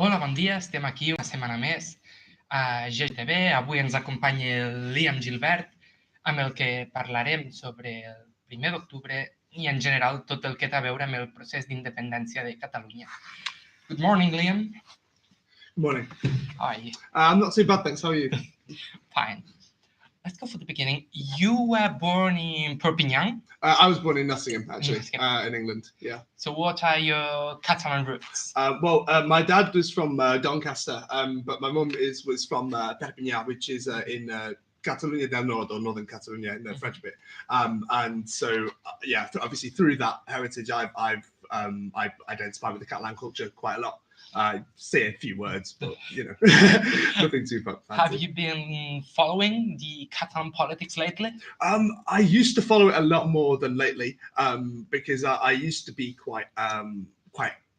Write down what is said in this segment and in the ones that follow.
Hola, bon dia. Estem aquí una setmana més a GTV. Avui ens acompanya el Liam Gilbert, amb el que parlarem sobre el 1 d'octubre i, en general, tot el que té a veure amb el procés d'independència de Catalunya. Good morning, Liam. Morning. How are you? I'm not too bad, thanks. How are you? Fine. Let's go for the beginning. You were born in Perpignan. I was born in Nottingham, actually, in England. Yeah. So what are your Catalan roots? My dad was from Doncaster, but my mum was from Perpignan, which is in Catalunya del Nord, or Northern Catalonia, in the French bit. And so, obviously through that heritage, I identify with the Catalan culture quite a lot. I say a few words, but nothing too fancy. Have you been following the Catalan politics lately? I used to follow it a lot more than lately, because I used to be quite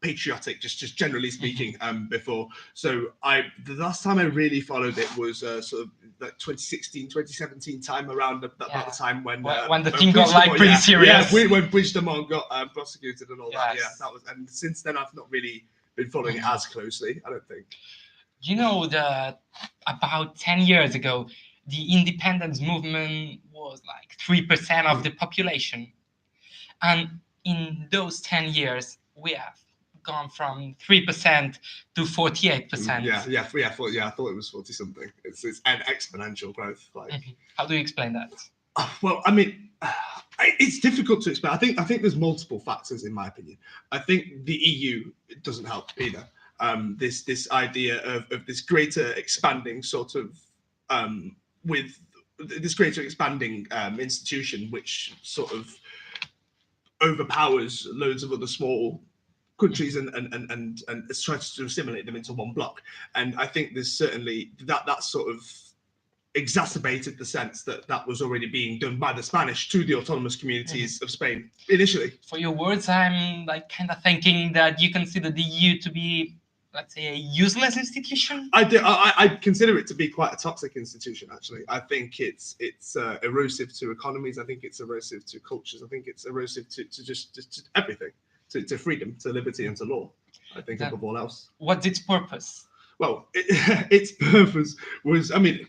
patriotic, just generally speaking, before. So the last time I really followed it was sort of that 2016, 2017 time, around about the time when the thing got pretty serious. Yeah, when Puigdemont got prosecuted and all that. Yeah, that was. And since then, I've not really been following it as closely, I don't think. You know that about 10 years ago, the independence movement was like 3% of the population. And in those 10 years, we have gone from 3% to 48%. Yeah. I thought it was 40 something. It's an exponential growth. How do you explain that? Well, I mean, it's difficult to explain. I think there's multiple factors, in my opinion. I think the EU doesn't help either. This idea of this greater expanding sort of with this greater expanding institution, which sort of overpowers loads of other small countries and tries to assimilate them into one block. And I think there's certainly that sort of exacerbated the sense that was already being done by the Spanish to the autonomous communities of Spain initially. For your words, I'm kind of thinking that you consider the EU to be, let's say, a useless institution. I consider it to be quite a toxic institution, actually. I think it's erosive to economies. I think it's erosive to cultures. I think it's erosive to just everything, to freedom, to liberty, and to law. I think above all else. What's its purpose? Well, its purpose was, I mean,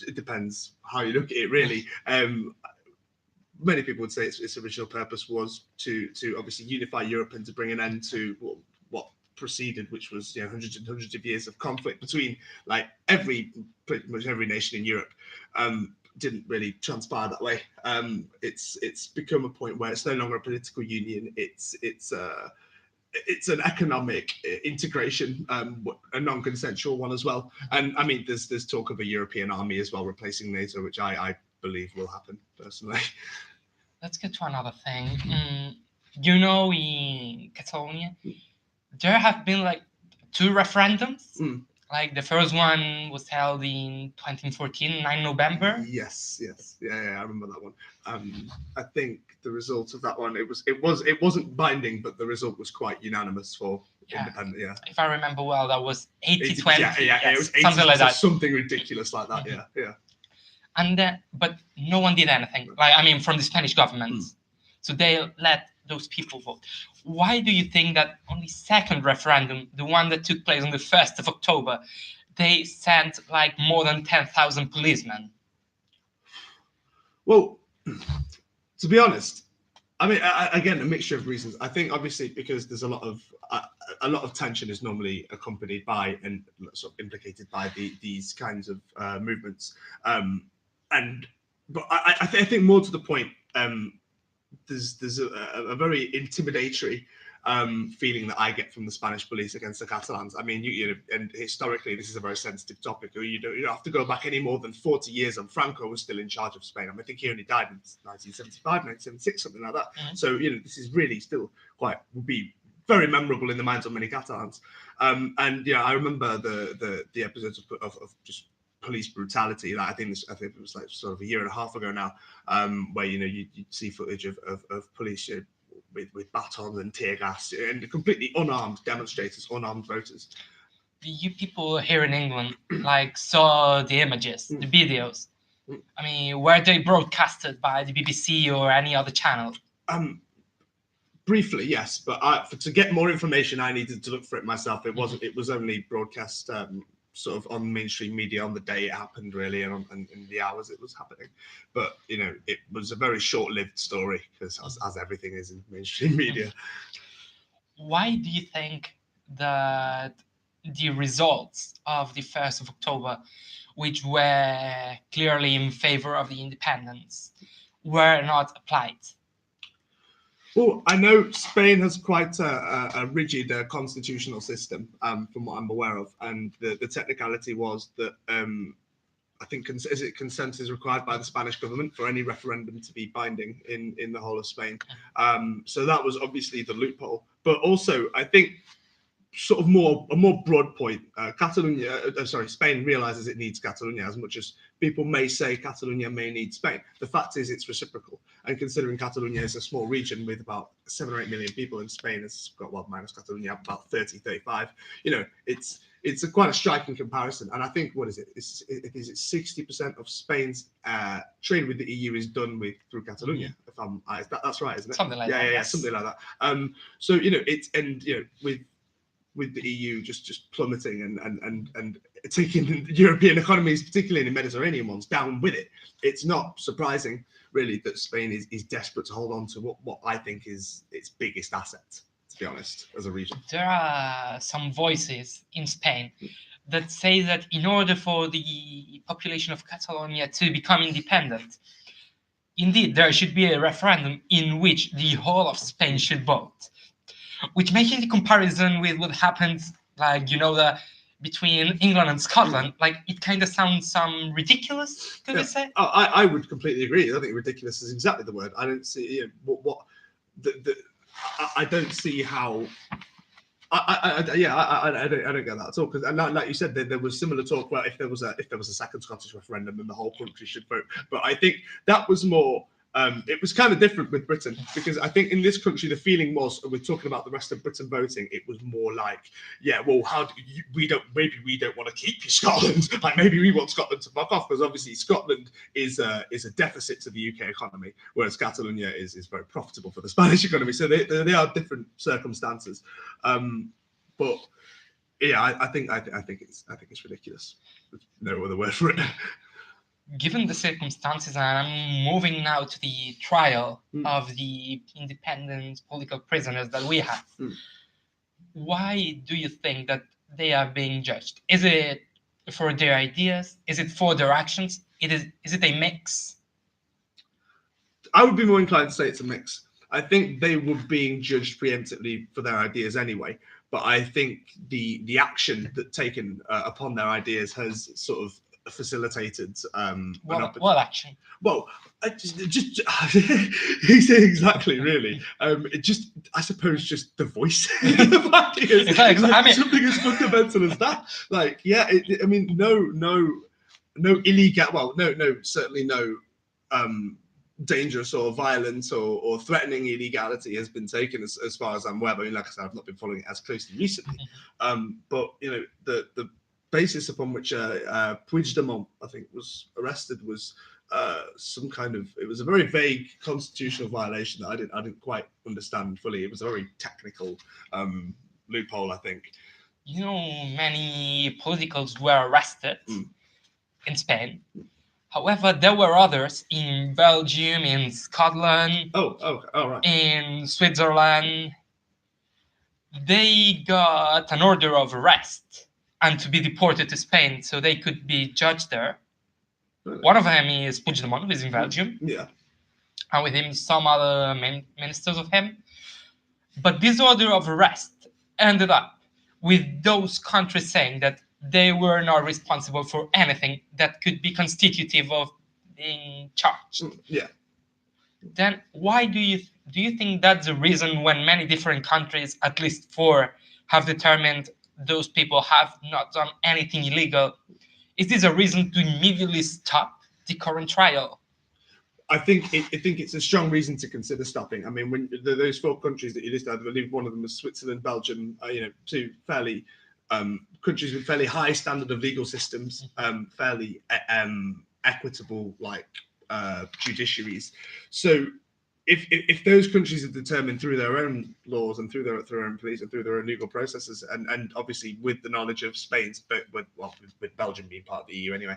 it depends how you look at it, really. Many people would say its original purpose was to obviously unify Europe and to bring an end to what preceded, which was hundreds and hundreds of years of conflict between pretty much every nation in Europe. Didn't really transpire that way. It's become a point where it's no longer a political union. It's an economic integration, a non-consensual one as well. And I mean, there's talk of a European army as well replacing NATO, which I believe will happen personally. Let's get to another thing. In Catalonia, there have been 2 referendums. The first one was held in 2014, 9 November. Yes. Yeah, I remember that one. I think the result of that one, it wasn't binding, but the result was quite unanimous for independent. Yeah. If I remember well, that was 80-20. Yeah, it was 80, something like that. Something ridiculous like that. Yeah. And but no one did anything. From the Spanish government. So they let those people vote. Why do you think that on the second referendum, the one that took place on the 1st of October, they sent more than 10,000 policemen? Well, to be honest, I mean, again, a mixture of reasons. I think obviously because there's a lot of tension is normally accompanied by and sort of implicated by these kinds of movements. But I think more to the point, there's a very intimidatory feeling that I get from the Spanish police against the Catalans. I mean, and historically, this is a very sensitive topic. You don't have to go back any more than 40 years, and Franco was still in charge of Spain. I think he only died in 1975, 1976, something like that. So this is really still would be very memorable in the minds of many Catalans. I remember the episodes of just police brutality. I think it was sort of a year and a half ago now, where you see footage of police with batons and tear gas and completely unarmed demonstrators, unarmed voters. You people here in England saw the images, the videos. I mean, were they broadcasted by the BBC or any other channel? Briefly, yes, but to get more information, I needed to look for it myself. It wasn't. It was only broadcast sort of on mainstream media on the day it happened, really, and in the hours it was happening. But it was a very short-lived story, because as everything is in mainstream media. Why do you think that the results of the 1st of October, which were clearly in favor of the independence, were not applied? Well, I know Spain has quite a rigid constitutional system, from what I'm aware of, and the technicality was that I think consent is required by the Spanish government for any referendum to be binding in the whole of Spain. So that was obviously the loophole, but also I think sort of a more broad point. Spain realizes it needs Catalonia as much as people may say Catalonia may need Spain. The fact is, it's reciprocal. And considering Catalonia is a small region with about 7 or 8 million people, and Spain has got, well, minus Catalonia, about 30, 35. It's quite a striking comparison. And I think, what is it? Is it 60% of Spain's trade with the EU is done through Catalonia? If that's right, isn't it? Something like that. Yeah, something like that. So with the EU just plummeting and taking European economies, particularly in the Mediterranean ones, down with it, it's not surprising, really, that Spain is desperate to hold on to what I think is its biggest asset, to be honest, as a region. There are some voices in Spain that say that in order for the population of Catalonia to become independent, indeed, there should be a referendum in which the whole of Spain should vote. Which, making the comparison with what happens, between England and Scotland, it kind of sounds ridiculous, could we say? Oh, I would completely agree. I think ridiculous is exactly the word. I don't see I don't see how. I don't get that at all, because like you said, there was similar talk where if there was a second Scottish referendum, then the whole country should vote. But I think that was more. It was kind of different with Britain, because I think in this country the feeling was, and we're talking about the rest of Britain voting, it was more like, we don't want to keep you, Scotland. Like, maybe we want Scotland to fuck off, because obviously Scotland is a deficit to the UK economy, whereas Catalonia is very profitable for the Spanish economy. So they are different circumstances. But yeah, I think it's ridiculous. There's no other word for it. Given the circumstances, and I'm moving now to the trial of the independent political prisoners that we have, why do you think that they are being judged? Is it for their ideas? Is it for their actions? Is it a mix? I would be more inclined to say it's a mix. I think they were being judged preemptively for their ideas anyway, but I think the action that taken upon their ideas has sort of facilitated what action? Well, just he said exactly, really. I suppose just the voice of ideas. Something as fundamental as that. No illegal. Well, no, certainly no dangerous or violent or threatening illegality has been taken as far as I'm aware. I mean, like I said, I've not been following it as closely recently. But the basis upon which Puigdemont, I think, was arrested was some kind of. It was a very vague constitutional violation that I didn't quite understand fully. It was a very technical loophole, I think. Many politicals were arrested in Spain. However, there were others in Belgium, in Scotland, right. in Switzerland. They got an order of arrest and to be deported to Spain, so they could be judged there. Really? One of them is Puigdemont, who is in Belgium. Yeah. And with him, some other ministers of him. But this order of arrest ended up with those countries saying that they were not responsible for anything that could be constitutive of being charged. Yeah. Then why do you think that's the reason when many different countries, at least 4, have determined those people have not done anything illegal? Is this a reason to immediately stop the current trial? I think it's a strong reason to consider stopping. I mean, when those 4 countries that you listed, I believe one of them was Switzerland, Belgium, 2 fairly countries with fairly high standard of legal systems, fairly equitable judiciaries. So if those countries are determined through their own laws and through their own police and through their own legal processes, and obviously with the knowledge of Spain's, but with Belgium being part of the EU anyway,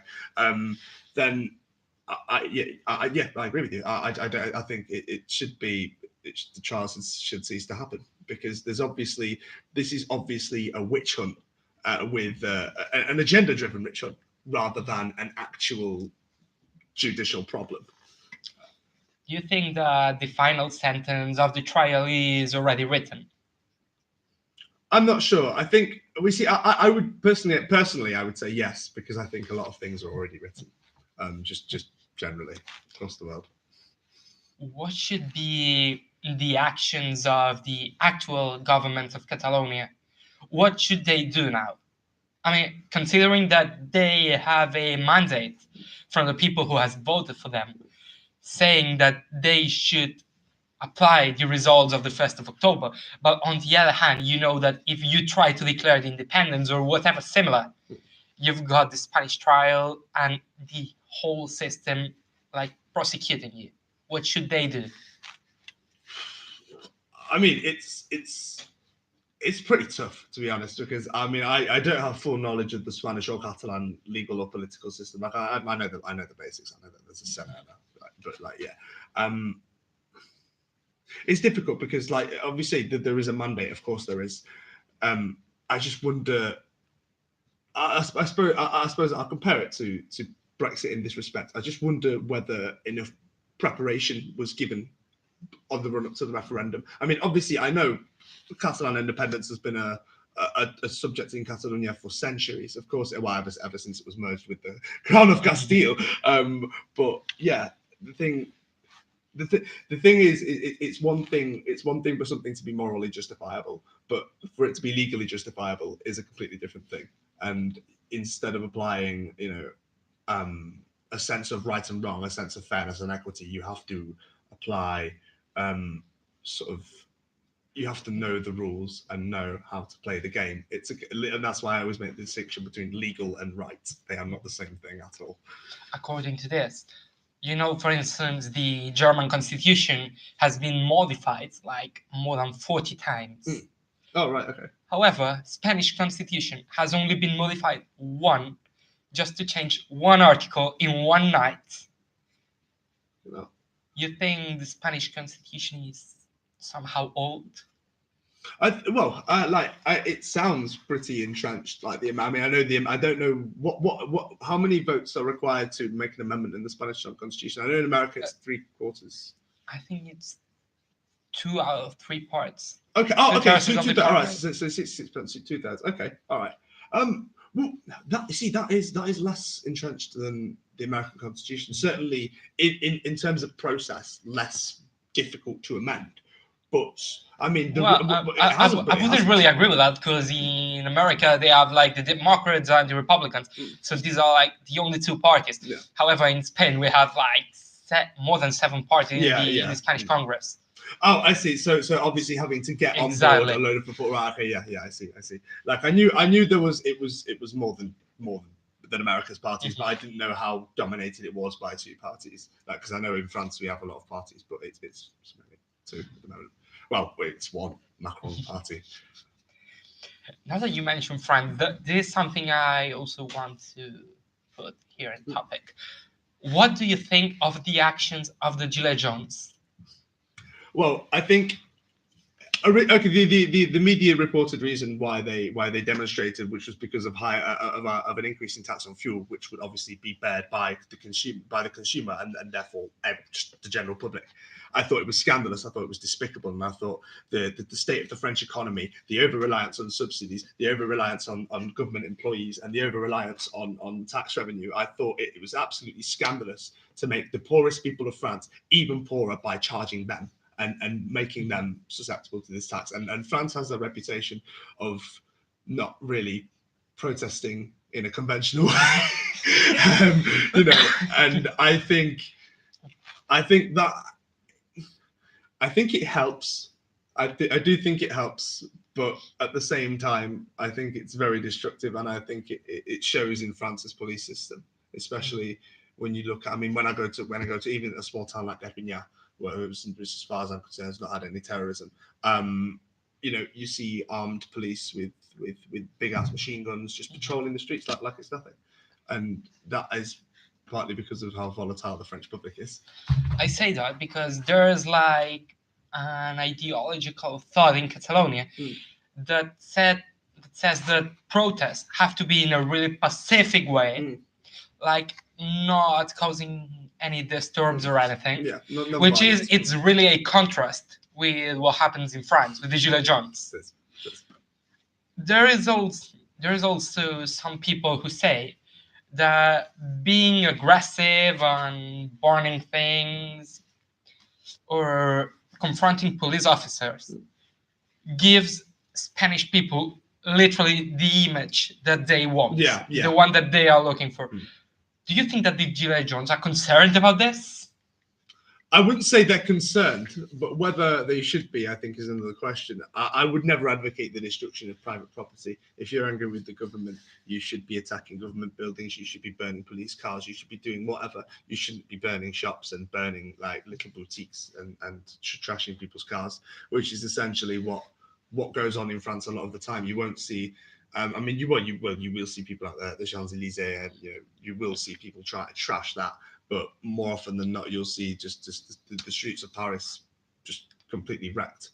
then I agree with you. I think it should be the trials should cease to happen, because this is obviously a witch hunt with an agenda-driven witch hunt rather than an actual judicial problem. Do you think that the final sentence of the trial is already written? I'm not sure. I think we see. I would personally, I would say yes, because I think a lot of things are already written, just generally across the world. What should be the actions of the actual government of Catalonia? What should they do now? I mean, considering that they have a mandate from the people who has voted for them, saying that they should apply the results of the 1st of October. But on the other hand, you know that if you try to declare the independence or whatever similar, you've got the Spanish trial and the whole system like prosecuting you. What should they do? I mean, it's pretty tough, to be honest, because I mean, I don't have full knowledge of the Spanish or Catalan legal or political system. Like I know the basics. I know that there's a Senate, but like it's difficult because like obviously there is a mandate. Of course there is. I just wonder. I suppose I'll compare it to Brexit in this respect. I just wonder whether enough preparation was given on the run up to the referendum. I mean, obviously, I know Catalan independence has been a subject in Catalonia for centuries. Of course, ever since it was merged with the Crown of Castile. But yeah, the thing is, it's one thing for something to be morally justifiable, but for it to be legally justifiable is a completely different thing. And instead of applying, a sense of right and wrong, a sense of fairness and equity, you have to apply you have to know the rules and know how to play the game. And that's why I always make the distinction between legal and right. They are not the same thing at all. According to this, for instance, the German constitution has been modified like more than 40 times. Oh, right, okay. However, Spanish constitution has only been modified once, just to change one article in one night. No. You think the Spanish constitution is somehow old? It sounds pretty entrenched. Like I don't know how many votes are required to make an amendment in the Spanish constitution. I know in America it's 3/4. I think it's 2 out of 3 parts. Okay. Oh, okay. Two-thirds. All right. So 2/3. Okay. All right. Well, that is less entrenched than the American Constitution. Certainly, in terms of process, less difficult to amend. But I mean, I wouldn't really agree with that, because in America they have like the Democrats and the Republicans, so these are like the only 2 parties. Yeah. However, in Spain we have like more than 7 parties in the Spanish Congress. Oh, I see. So obviously having to get on board a load of people. Right, okay, yeah, I see. Like I knew it was more than America's parties, but I didn't know how dominated it was by 2 parties. Like, because I know in France we have a lot of parties, but it's mainly 2 at the moment. Well, it's 1 Macron party. Now that you mentioned France, this is something I also want to put here in topic. What do you think of the actions of the Gilets Jaunes? Well, I think the media reported reason why they demonstrated, which was because of an increase in tax on fuel, which would obviously be bared by the consumer and therefore just the general public. I thought it was scandalous. I thought it was despicable, and I thought the state of the French economy, the over-reliance on subsidies, the over-reliance on government employees, and the over-reliance on tax revenue, I thought it was absolutely scandalous to make the poorest people of France even poorer by charging them and making them susceptible to this tax. And France has a reputation of not really protesting in a conventional way, and I think it helps. I do think it helps, but at the same time, I think it's very destructive, and I think it shows in France's police system, especially when you look. I mean, when I go to even a small town like Perpignan, well, which as far as I'm concerned, has not had any terrorism. You see armed police with big ass machine guns just patrolling the streets like it's nothing, and that is partly because of how volatile the French public is. I say that because there's like an ideological thought in Catalonia that says that protests have to be in a really pacific way, like not causing any disturbs or anything. Yeah, no which violence. is it's really a contrast with what happens in France with the Gilets jaunes. There is also some people who say that being aggressive and burning things or confronting police officers gives Spanish people literally the image that they want, the one that they are looking for. Do you think that the Gilets jaunes are concerned about this? I wouldn't say they're concerned, but whether they should be, I think, is another question. I would never advocate the destruction of private property. If you're angry with the government, you should be attacking government buildings. You should be burning police cars. You should be doing whatever. You shouldn't be burning shops and burning like little boutiques and trashing people's cars, which is essentially what goes on in France a lot of the time. You won't see. You will see people out there at the Champs-Elysees, and you will see people try to trash that. But more often than not, you'll see just the streets of Paris just completely wrecked.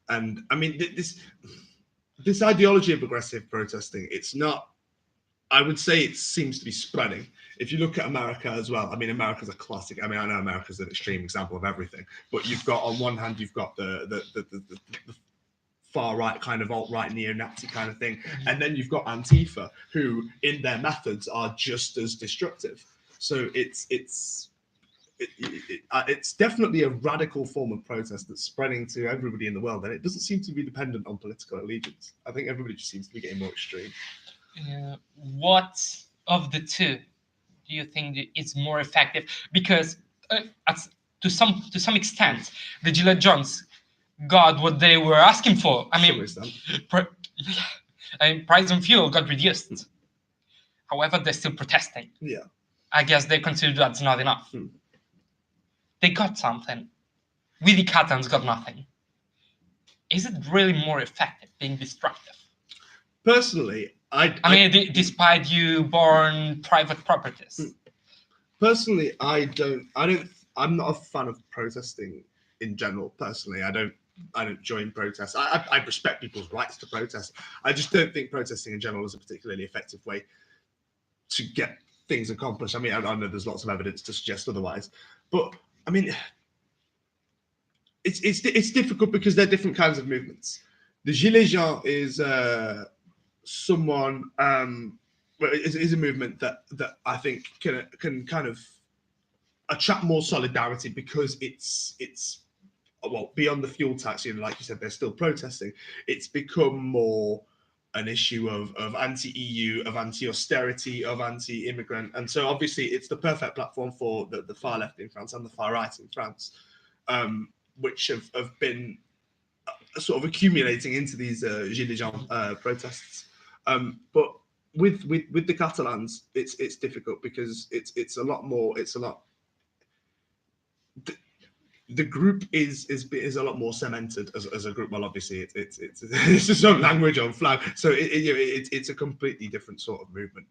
And I mean, this ideology of aggressive protesting, it's not. I would say it seems to be spreading. If you look at America as well, I mean, America's a classic. I mean, I know America's an extreme example of everything, but you've got on one hand, you've got the far right kind of alt-right neo-Nazi kind of thing, and then you've got Antifa, who in their methods are just as destructive. So it's definitely a radical form of protest that's spreading to everybody in the world, and it doesn't seem to be dependent on political allegiance. I think everybody just seems to be getting more extreme. What of the two do you think is more effective? Because to some extent, the Gilets jaunes got what they were asking for. I mean, price on fuel got reduced. However, they're still protesting. Yeah. I guess they consider that's not enough. They got something. We the Catalans got nothing. Is it really more effective being destructive? Personally, despite you burn private properties. Personally, I'm not a fan of protesting in general. Personally, I don't join protests. I respect people's rights to protest. I just don't think protesting in general is a particularly effective way to get things accomplished. I mean, I know there's lots of evidence to suggest otherwise, but I mean, it's difficult because they're different kinds of movements. The Gilets jaunes is is a movement that I think can kind of attract more solidarity because it's beyond the fuel tax. Like you said, they're still protesting. It's become more an issue of anti-EU, of anti-austerity, of anti-immigrant. And so obviously it's the perfect platform for the far left in France and the far right in France, which have been sort of accumulating into these Gilets jaunes protests. But with the Catalans, it's difficult because it's a lot more. The group is a lot more cemented as a group. Well, obviously it's just some language on flag, so it's a completely different sort of movement.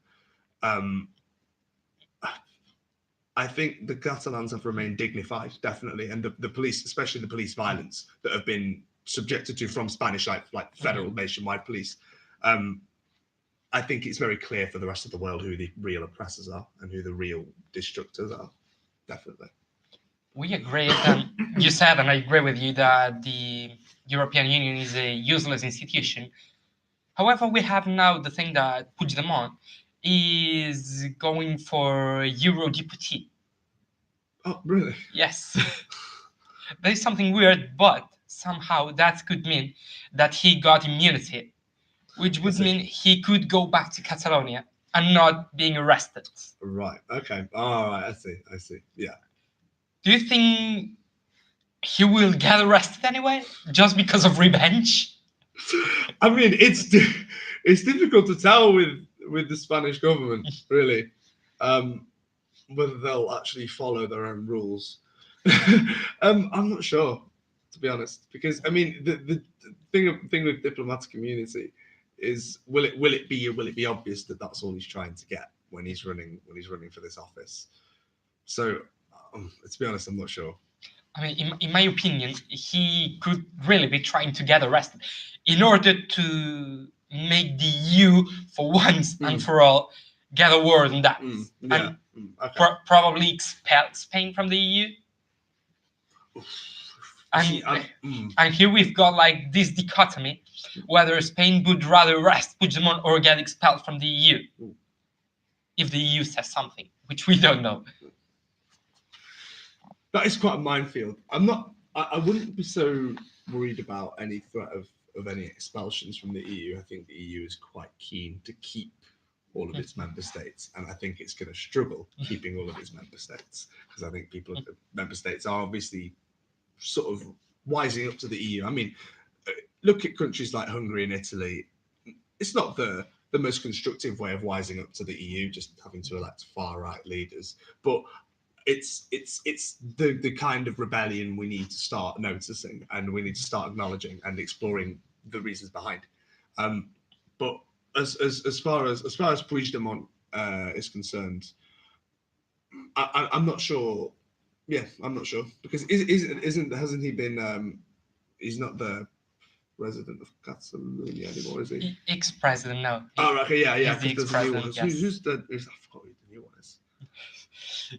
I think the Catalans have remained dignified, definitely, and the police, especially the police violence that have been subjected to from Spanish, like federal nationwide police. I think it's very clear for the rest of the world who the real oppressors are and who the real destructors are. Definitely. We agree, and you said, and I agree with you, that the European Union is a useless institution. However, we have now the thing that Puigdemont is going for Eurodeputee. Oh, really? Yes. There is something weird, but somehow that could mean that he got immunity, which would mean he could go back to Catalonia and not being arrested. Right. Okay. All right. I see. Yeah. Do you think he will get arrested anyway, just because of revenge? I mean, it's difficult to tell with the Spanish government, really, whether they'll actually follow their own rules. I'm not sure, to be honest, because I mean the thing with diplomatic immunity is will it be obvious that that's all he's trying to get when he's running for this office? So to be honest, I'm not sure. I mean, in my opinion, he could really be trying to get arrested in order to make the EU, for once and for all, get a word on that. Yeah. And Okay. probably expel Spain from the EU. And here we've got like this dichotomy, whether Spain would rather arrest Puigdemont or get expelled from the EU. If the EU says something, which we don't know. That is quite a minefield. I wouldn't be so worried about any threat of any expulsions from the EU. I think the EU is quite keen to keep all of its member states, and I think it's going to struggle keeping all of its member states, because I think member states are obviously sort of wising up to the EU. I mean, look at countries like Hungary and Italy. It's not the most constructive way of wising up to the EU, just having to elect far right leaders, but it's the kind of rebellion we need to start noticing, and we need to start acknowledging and exploring the reasons behind. But as far as Puigdemont is concerned, I'm not sure. Yeah, I'm not sure, because hasn't he been? He's not the resident of Catalonia anymore, is he? Ex-president, no. Oh, okay, yeah. He's the ex-president. Yes. Who's the? I forgot who the new one is.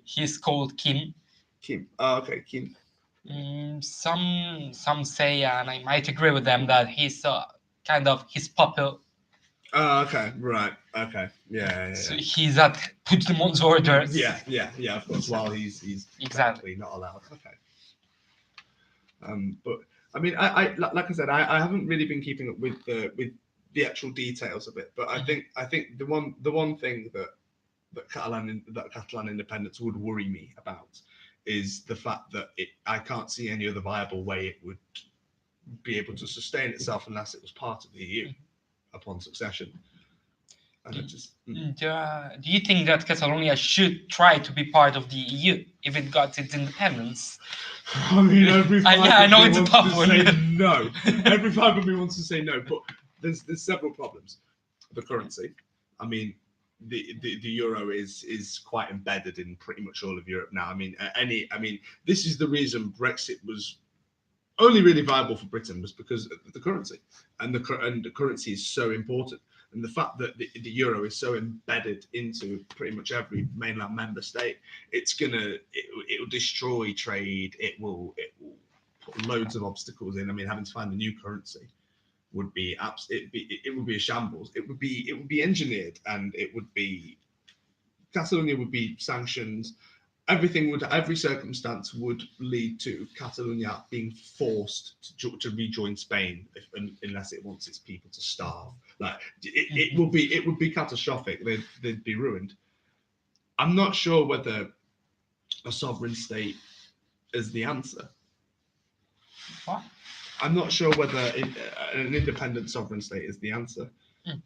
He's called Kim. Kim. Oh, okay, Kim. Some say, and I might agree with them, that he's his puppet. Oh, okay, right, okay, yeah. So he's at Puigdemont's orders. Yeah, of course. While he's exactly not allowed. Okay. But I mean, I like I said, I haven't really been keeping up with the actual details of it. But I think the one thing that Catalan independence would worry me about is the fact that I can't see any other viable way it would be able to sustain itself unless it was part of the EU upon succession. And do you think that Catalonia should try to be part of the EU if it got its independence? I mean, every I know it's a tough one. No, every five of me wants to say no, but there's several problems. The currency. I mean, the euro is quite embedded in pretty much all of Europe now. I mean, this is the reason Brexit was only really viable for Britain, was because of the currency, and the currency is so important, and the fact that the euro is so embedded into pretty much every mainland member state, it will destroy trade. It will put loads of obstacles in. I mean, having to find a new currency would be it would be a shambles. It would be engineered, and Catalonia would be sanctioned. Every circumstance would lead to Catalonia being forced to rejoin Spain unless it wants its people to starve. Like it would be catastrophic. They'd be ruined. I'm not sure whether a sovereign state is the answer. What? I'm not sure whether an independent sovereign state is the answer,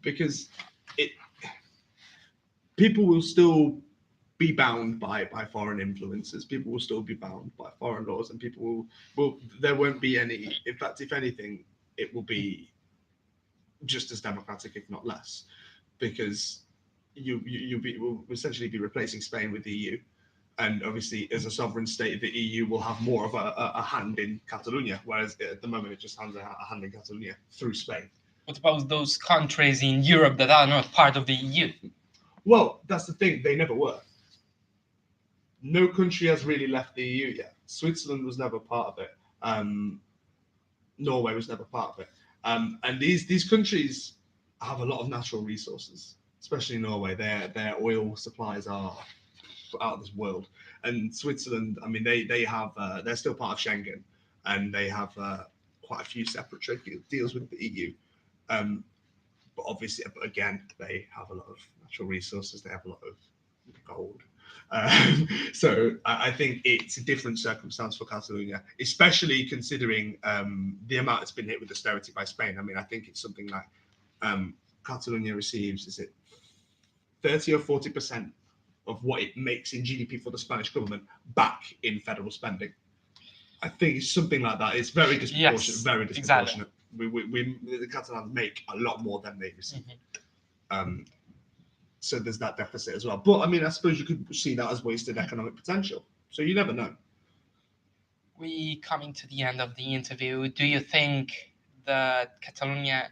because people will still be bound by foreign influences. People will still be bound by foreign laws, and people will there won't be any. In fact, if anything, it will be just as democratic, if not less, because will essentially be replacing Spain with the EU, and obviously as a sovereign state, the EU will have more of a hand in Catalonia, whereas at the moment it just has a hand in Catalonia through Spain. What about those countries in Europe that are not part of the EU? Well, that's the thing; they never were. No country has really left the EU yet. Switzerland was never part of it. Norway was never part of it. And these countries have a lot of natural resources, especially Norway. Their oil supplies are out of this world. And Switzerland, I mean, they have they're still part of Schengen, and they have quite a few separate trade deals with the EU. But obviously, again, they have a lot of natural resources. They have a lot of gold. So I think it's a different circumstance for Catalonia, especially considering the amount it's been hit with austerity by Spain. I mean, I think it's something like Catalonia receives, is it 30 or 40% of what it makes in GDP for the Spanish government back in federal spending. I think it's something like that. It's very disproportionate. Yes, Very exactly. disproportionate. The Catalans make a lot more than they receive. So there's that deficit as well. But I mean, I suppose you could see that as wasted economic potential. So you never know. We coming to the end of the interview. Do you think that Catalonia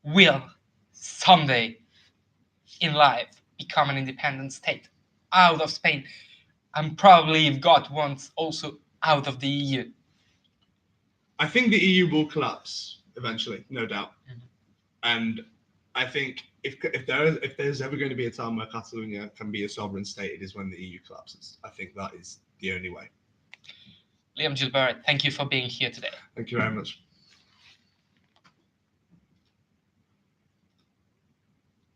will someday in life become an independent state out of Spain, and probably if God wants also out of the EU? I think the EU will collapse eventually, no doubt. Mhm. And I think if there's ever going to be a time where Catalonia can be a sovereign state, it is when the EU collapses. I think that is the only way. Liam Gilbert, thank you for being here today. Thank you very much.